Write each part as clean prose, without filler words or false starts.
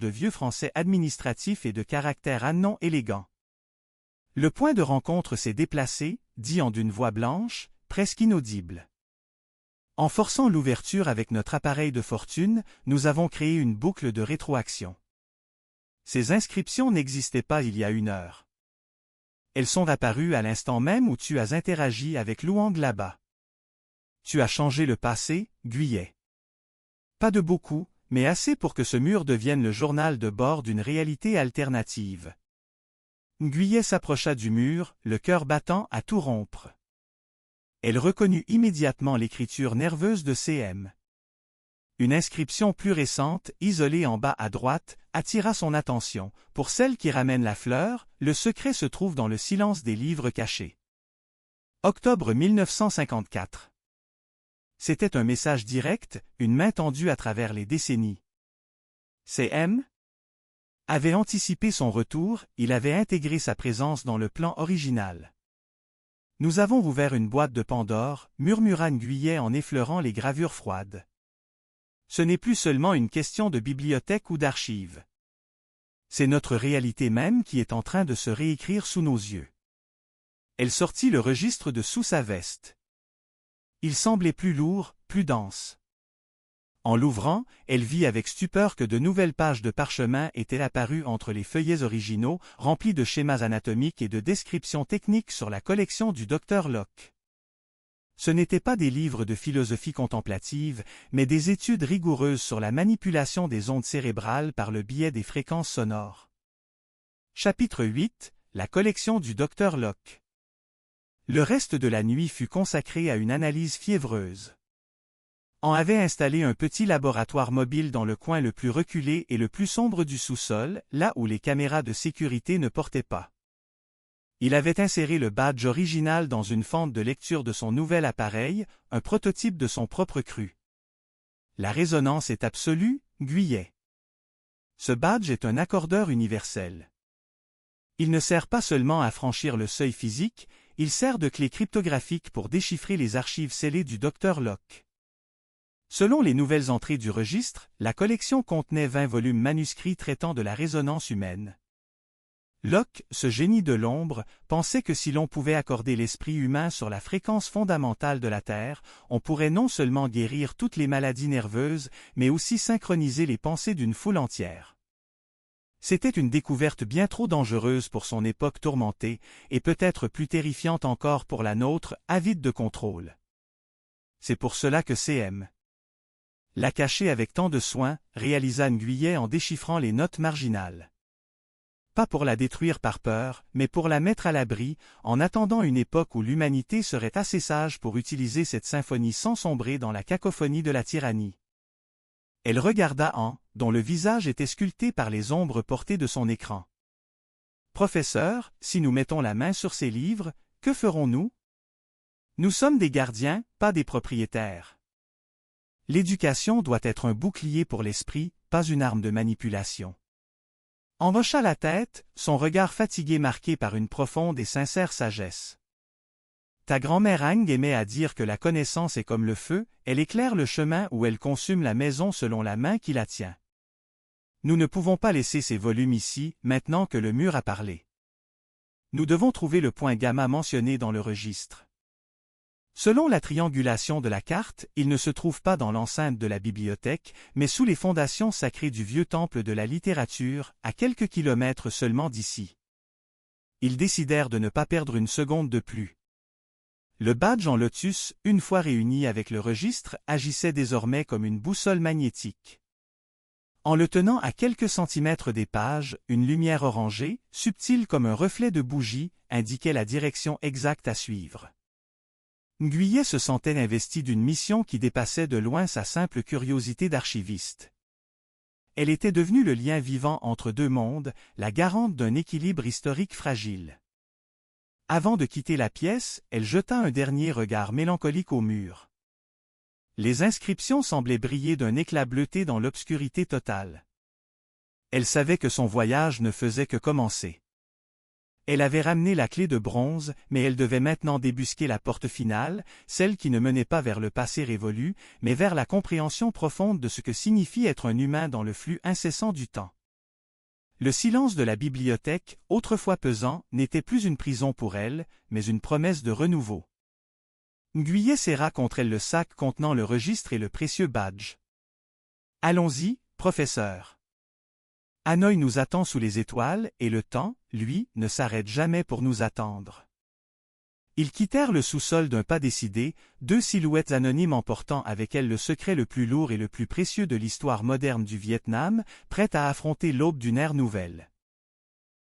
de vieux français administratif et de caractère non élégant. Le point de rencontre s'est déplacé, dit en d'une voix blanche, presque inaudible. En forçant l'ouverture avec notre appareil de fortune, nous avons créé une boucle de rétroaction. Ces inscriptions n'existaient pas il y a 1 heure. Elles sont apparues à l'instant même où tu as interagi avec Louang là-bas. Tu as changé le passé, Guyet. Pas de beaucoup, mais assez pour que ce mur devienne le journal de bord d'une réalité alternative. Guyet s'approcha du mur, le cœur battant à tout rompre. Elle reconnut immédiatement l'écriture nerveuse de CM. Une inscription plus récente, isolée en bas à droite, attira son attention. Pour celle qui ramène la fleur, le secret se trouve dans le silence des livres cachés. Octobre 1954. C'était un message direct, une main tendue à travers les décennies. CM avait anticipé son retour, il avait intégré sa présence dans le plan original. Nous avons ouvert une boîte de Pandore, murmura Guyet en effleurant les gravures froides. Ce n'est plus seulement une question de bibliothèque ou d'archives. C'est notre réalité même qui est en train de se réécrire sous nos yeux. Elle sortit le registre de sous sa veste. Il semblait plus lourd, plus dense. En l'ouvrant, elle vit avec stupeur que de nouvelles pages de parchemin étaient apparues entre les feuillets originaux, remplis de schémas anatomiques et de descriptions techniques sur la collection du Dr Locke. Ce n'étaient pas des livres de philosophie contemplative, mais des études rigoureuses sur la manipulation des ondes cérébrales par le biais des fréquences sonores. Chapitre 8 – La collection du Dr Locke. Le reste de la nuit fut consacré à une analyse fiévreuse. On avait installé un petit laboratoire mobile dans le coin le plus reculé et le plus sombre du sous-sol, là où les caméras de sécurité ne portaient pas. Il avait inséré le badge original dans une fente de lecture de son nouvel appareil, un prototype de son propre cru. La résonance est absolue, Guyet. Ce badge est un accordeur universel. Il ne sert pas seulement à franchir le seuil physique, il sert de clé cryptographique pour déchiffrer les archives scellées du Dr Locke. Selon les nouvelles entrées du registre, la collection contenait 20 volumes manuscrits traitant de la résonance humaine. Locke, ce génie de l'ombre, pensait que si l'on pouvait accorder l'esprit humain sur la fréquence fondamentale de la Terre, on pourrait non seulement guérir toutes les maladies nerveuses, mais aussi synchroniser les pensées d'une foule entière. C'était une découverte bien trop dangereuse pour son époque tourmentée, et peut-être plus terrifiante encore pour la nôtre, avide de contrôle. C'est pour cela que CM l'a caché avec tant de soin, réalisa Guyet en déchiffrant les notes marginales. Pas pour la détruire par peur, mais pour la mettre à l'abri, en attendant une époque où l'humanité serait assez sage pour utiliser cette symphonie sans sombrer dans la cacophonie de la tyrannie. Elle regarda An, dont le visage était sculpté par les ombres portées de son écran. « Professeur, si nous mettons la main sur ces livres, que ferons-nous? Nous sommes des gardiens, pas des propriétaires. L'éducation doit être un bouclier pour l'esprit, pas une arme de manipulation. » En hocha la tête, son regard fatigué marqué par une profonde et sincère sagesse. Ta grand-mère Ang aimait à dire que la connaissance est comme le feu, elle éclaire le chemin ou elle consume la maison selon la main qui la tient. Nous ne pouvons pas laisser ces volumes ici, maintenant que le mur a parlé. Nous devons trouver le point gamma mentionné dans le registre. Selon la triangulation de la carte, il ne se trouve pas dans l'enceinte de la bibliothèque, mais sous les fondations sacrées du vieux temple de la littérature, à quelques kilomètres seulement d'ici. Ils décidèrent de ne pas perdre une seconde de plus. Le badge en lotus, une fois réuni avec le registre, agissait désormais comme une boussole magnétique. En le tenant à quelques centimètres des pages, une lumière orangée, subtile comme un reflet de bougie, indiquait la direction exacte à suivre. Guyet se sentait investi d'une mission qui dépassait de loin sa simple curiosité d'archiviste. Elle était devenue le lien vivant entre deux mondes, la garante d'un équilibre historique fragile. Avant de quitter la pièce, elle jeta un dernier regard mélancolique au mur. Les inscriptions semblaient briller d'un éclat bleuté dans l'obscurité totale. Elle savait que son voyage ne faisait que commencer. Elle avait ramené la clé de bronze, mais elle devait maintenant débusquer la porte finale, celle qui ne menait pas vers le passé révolu, mais vers la compréhension profonde de ce que signifie être un humain dans le flux incessant du temps. Le silence de la bibliothèque, autrefois pesant, n'était plus une prison pour elle, mais une promesse de renouveau. Ngüiyé serra contre elle le sac contenant le registre et le précieux badge. « Allons-y, professeur. Hanoï nous attend sous les étoiles, et le temps, lui, ne s'arrête jamais pour nous attendre. » Ils quittèrent le sous-sol d'un pas décidé, deux silhouettes anonymes emportant avec elles le secret le plus lourd et le plus précieux de l'histoire moderne du Vietnam, prêtes à affronter l'aube d'une ère nouvelle.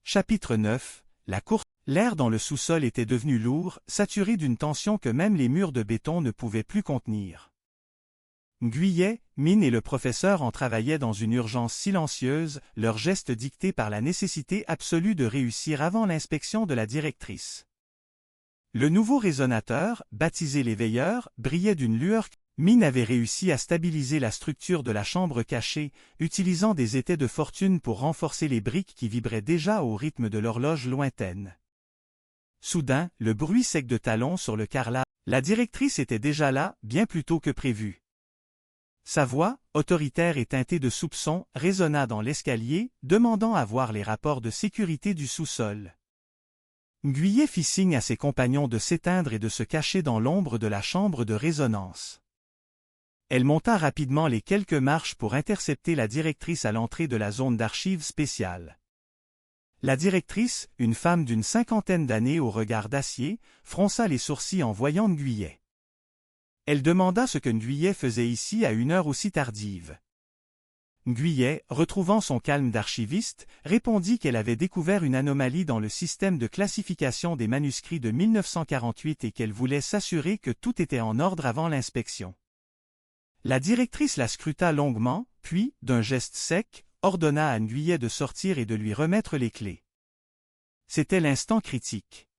Chapitre 9. La course. L'air dans le sous-sol était devenu lourd, saturé d'une tension que même les murs de béton ne pouvaient plus contenir. Ngüiyé, Min et le professeur en travaillaient dans une urgence silencieuse, leurs gestes dictés par la nécessité absolue de réussir avant l'inspection de la directrice. Le nouveau résonateur, baptisé les veilleurs, brillait d'une lueur. Min avait réussi à stabiliser la structure de la chambre cachée, utilisant des étais de fortune pour renforcer les briques qui vibraient déjà au rythme de l'horloge lointaine. Soudain, le bruit sec de talons sur le carrelage. La directrice était déjà là, bien plus tôt que prévu. Sa voix, autoritaire et teintée de soupçon, résonna dans l'escalier, demandant à voir les rapports de sécurité du sous-sol. Ngüiyé fit signe à ses compagnons de s'éteindre et de se cacher dans l'ombre de la chambre de résonance. Elle monta rapidement les quelques marches pour intercepter la directrice à l'entrée de la zone d'archives spéciale. La directrice, une femme d'une cinquantaine d'années au regard d'acier, fronça les sourcils en voyant Ngüiyé. Elle demanda ce que Ngüiyé faisait ici à une heure aussi tardive. Ngüiyé, retrouvant son calme d'archiviste, répondit qu'elle avait découvert une anomalie dans le système de classification des manuscrits de 1948 et qu'elle voulait s'assurer que tout était en ordre avant l'inspection. La directrice la scruta longuement, puis, d'un geste sec, ordonna à Ngüiyé de sortir et de lui remettre les clés. C'était l'instant critique.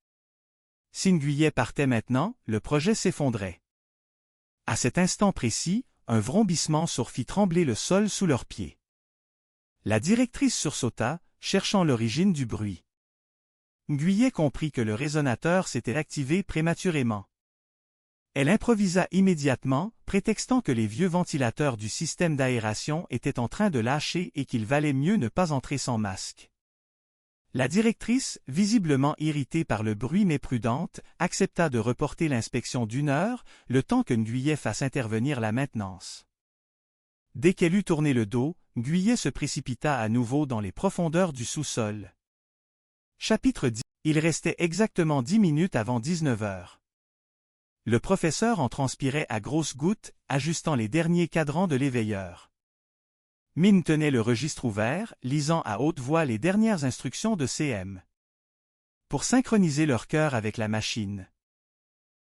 Si Ngüiyé partait maintenant, le projet s'effondrait. À cet instant précis, un vrombissement fit trembler le sol sous leurs pieds. La directrice sursauta, cherchant l'origine du bruit. Ngüiyé comprit que le résonateur s'était activé prématurément. Elle improvisa immédiatement, prétextant que les vieux ventilateurs du système d'aération étaient en train de lâcher et qu'il valait mieux ne pas entrer sans masque. La directrice, visiblement irritée par le bruit mais prudente, accepta de reporter l'inspection d'une heure, le temps que Ngüiyé fasse intervenir la maintenance. Dès qu'elle eut tourné le dos, Ngüiyé se précipita à nouveau dans les profondeurs du sous-sol. Chapitre 10. Il restait exactement 10 minutes avant 19 heures. Le professeur en transpirait à grosses gouttes, ajustant les derniers cadrans de l'éveilleur. Min tenait le registre ouvert, lisant à haute voix les dernières instructions de CM. Pour synchroniser leur cœur avec la machine.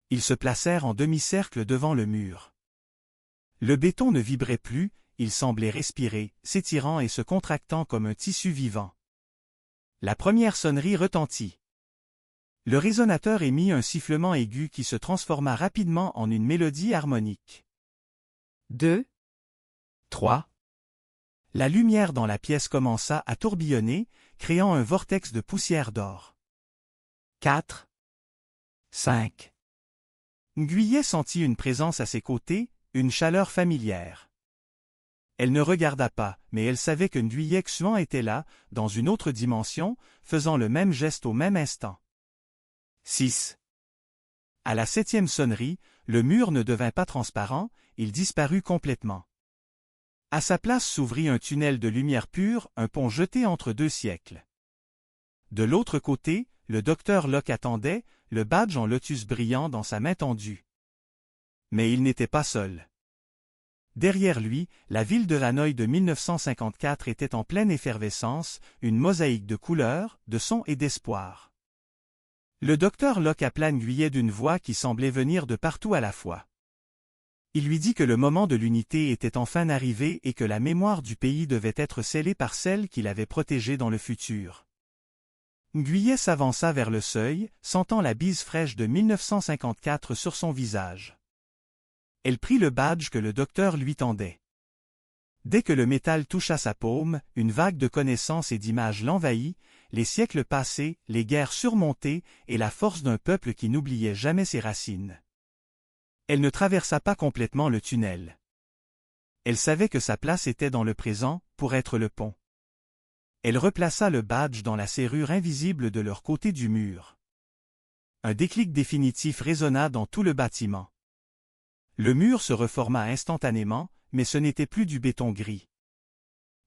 Ils se placèrent en demi-cercle devant le mur. Le béton ne vibrait plus, il semblait respirer, s'étirant et se contractant comme un tissu vivant. La première sonnerie retentit. Le résonateur émit un sifflement aigu qui se transforma rapidement en une mélodie harmonique. 2, 3. La lumière dans la pièce commença à tourbillonner, créant un vortex de poussière d'or. 4, 5. Ngüiyé sentit une présence à ses côtés, une chaleur familière. Elle ne regarda pas, mais elle savait que Ngüiyé Xuan était là, dans une autre dimension, faisant le même geste au même instant. 6. À la 7e sonnerie, le mur ne devint pas transparent, il disparut complètement. À sa place s'ouvrit un tunnel de lumière pure, un pont jeté entre deux siècles. De l'autre côté, le docteur Locke attendait, le badge en lotus brillant dans sa main tendue. Mais il n'était pas seul. Derrière lui, la ville de Hanoï de 1954 était en pleine effervescence, une mosaïque de couleurs, de sons et d'espoir. Le docteur Locke appela Ngüiyé d'une voix qui semblait venir de partout à la fois. Il lui dit que le moment de l'unité était enfin arrivé et que la mémoire du pays devait être scellée par celle qu'il avait protégée dans le futur. Ngüiyé s'avança vers le seuil, sentant la bise fraîche de 1954 sur son visage. Elle prit le badge que le docteur lui tendait. Dès que le métal toucha sa paume, une vague de connaissances et d'images l'envahit, les siècles passés, les guerres surmontées et la force d'un peuple qui n'oubliait jamais ses racines. Elle ne traversa pas complètement le tunnel. Elle savait que sa place était dans le présent, pour être le pont. Elle replaça le badge dans la serrure invisible de leur côté du mur. Un déclic définitif résonna dans tout le bâtiment. Le mur se reforma instantanément, mais ce n'était plus du béton gris.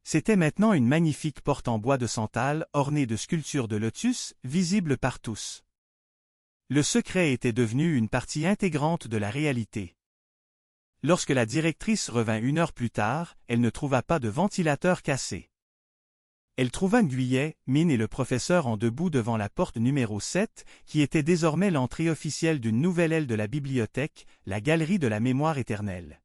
C'était maintenant une magnifique porte en bois de santal ornée de sculptures de lotus, visible par tous. Le secret était devenu une partie intégrante de la réalité. Lorsque la directrice revint 1 heure plus tard, elle ne trouva pas de ventilateur cassé. Elle trouva Nguyen, Min et le professeur en debout devant la porte numéro 7, qui était désormais l'entrée officielle d'une nouvelle aile de la bibliothèque, la galerie de la mémoire éternelle.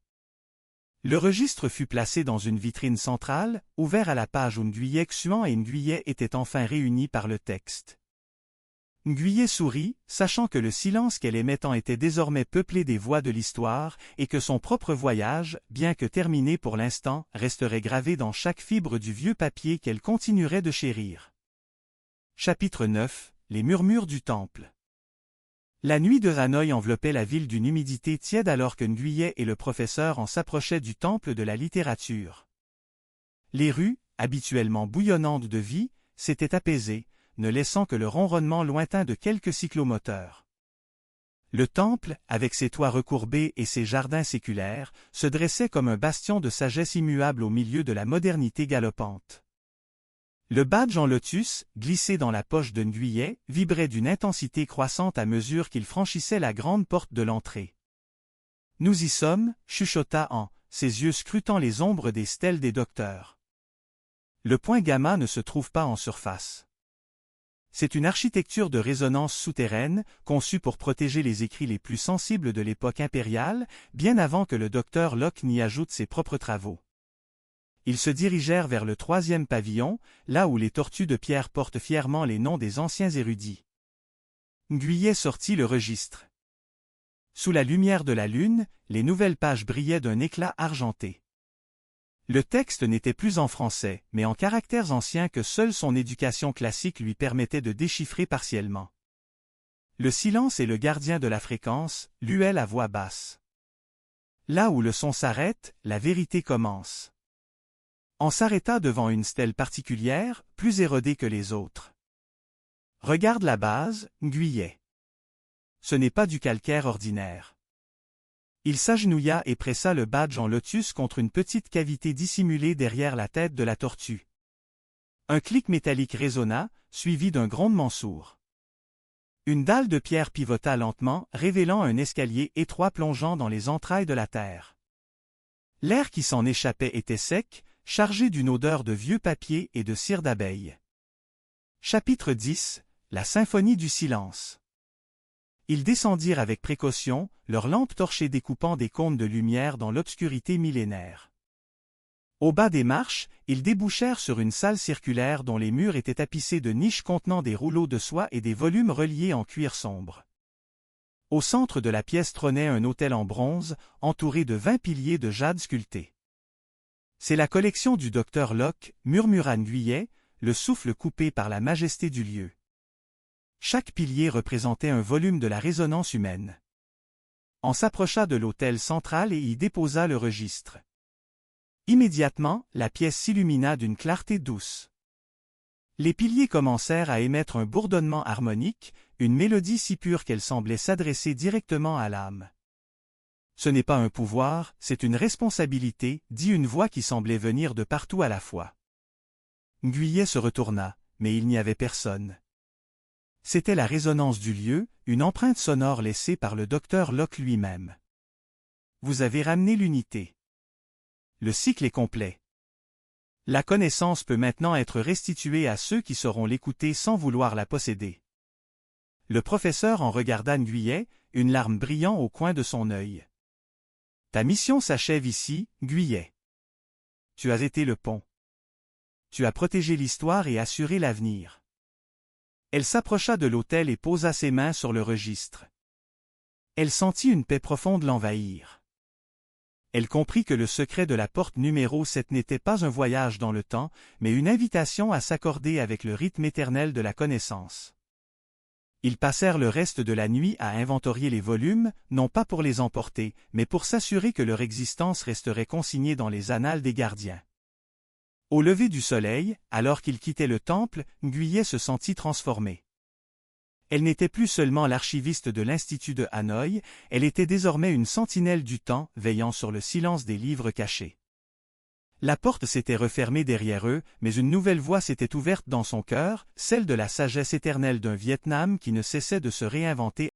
Le registre fut placé dans une vitrine centrale, ouvert à la page où Nguyen Xuan et Nguyen étaient enfin réunis par le texte. Nguyen sourit, sachant que le silence qu'elle aimait tant était désormais peuplé des voix de l'histoire, et que son propre voyage, bien que terminé pour l'instant, resterait gravé dans chaque fibre du vieux papier qu'elle continuerait de chérir. Chapitre 9 – Les murmures du temple. La nuit de Hanoï enveloppait la ville d'une humidité tiède alors que Nguyen et le professeur en s'approchaient du temple de la littérature. Les rues, habituellement bouillonnantes de vie, s'étaient apaisées, ne laissant que le ronronnement lointain de quelques cyclomoteurs. Le temple, avec ses toits recourbés et ses jardins séculaires, se dressait comme un bastion de sagesse immuable au milieu de la modernité galopante. Le badge en lotus, glissé dans la poche de Nguyen, vibrait d'une intensité croissante à mesure qu'il franchissait la grande porte de l'entrée. « Nous y sommes » chuchota En, ses yeux scrutant les ombres des stèles des docteurs. Le point gamma ne se trouve pas en surface. C'est une architecture de résonance souterraine, conçue pour protéger les écrits les plus sensibles de l'époque impériale, bien avant que le docteur Locke n'y ajoute ses propres travaux. Ils se dirigèrent vers le 3e pavillon, là où les tortues de pierre portent fièrement les noms des anciens érudits. Nguyen sortit le registre. Sous la lumière de la lune, les nouvelles pages brillaient d'un éclat argenté. Le texte n'était plus en français, mais en caractères anciens que seule son éducation classique lui permettait de déchiffrer partiellement. Le silence est le gardien de la fréquence, luait à voix basse. Là où le son s'arrête, la vérité commence. On s'arrêta devant une stèle particulière, plus érodée que les autres. Regarde la base, Nguyen. Ce n'est pas du calcaire ordinaire. Il s'agenouilla et pressa le badge en lotus contre une petite cavité dissimulée derrière la tête de la tortue. Un clic métallique résonna, suivi d'un grondement sourd. Une dalle de pierre pivota lentement, révélant un escalier étroit plongeant dans les entrailles de la terre. L'air qui s'en échappait était sec, chargé d'une odeur de vieux papier et de cire d'abeille. Chapitre 10 – La symphonie du silence. Ils descendirent avec précaution, leurs lampes torchées découpant des cônes de lumière dans l'obscurité millénaire. Au bas des marches, ils débouchèrent sur une salle circulaire dont les murs étaient tapissés de niches contenant des rouleaux de soie et des volumes reliés en cuir sombre. Au centre de la pièce trônait un autel en bronze, entouré de 20 piliers de jade sculptés. « C'est la collection du docteur Locke » murmura Nguyen, le souffle coupé par la majesté du lieu. Chaque pilier représentait un volume de la résonance humaine. On s'approcha de l'autel central et y déposa le registre. Immédiatement, la pièce s'illumina d'une clarté douce. Les piliers commencèrent à émettre un bourdonnement harmonique, une mélodie si pure qu'elle semblait s'adresser directement à l'âme. Ce n'est pas un pouvoir, c'est une responsabilité, dit une voix qui semblait venir de partout à la fois. Nguyen se retourna, mais il n'y avait personne. C'était la résonance du lieu, une empreinte sonore laissée par le docteur Locke lui-même. Vous avez ramené l'unité. Le cycle est complet. La connaissance peut maintenant être restituée à ceux qui sauront l'écouter sans vouloir la posséder. Le professeur en regarda Nguyen, une larme brillant au coin de son œil. Ta mission s'achève ici, Nguyen. Tu as été le pont. Tu as protégé l'histoire et assuré l'avenir. Elle s'approcha de l'autel et posa ses mains sur le registre. Elle sentit une paix profonde l'envahir. Elle comprit que le secret de la porte numéro 7 n'était pas un voyage dans le temps, mais une invitation à s'accorder avec le rythme éternel de la connaissance. Ils passèrent le reste de la nuit à inventorier les volumes, non pas pour les emporter, mais pour s'assurer que leur existence resterait consignée dans les annales des gardiens. Au lever du soleil, alors qu'il quittait le temple, Nguyen se sentit transformée. Elle n'était plus seulement l'archiviste de l'Institut de Hanoï, elle était désormais une sentinelle du temps, veillant sur le silence des livres cachés. La porte s'était refermée derrière eux, mais une nouvelle voix s'était ouverte dans son cœur, celle de la sagesse éternelle d'un Vietnam qui ne cessait de se réinventer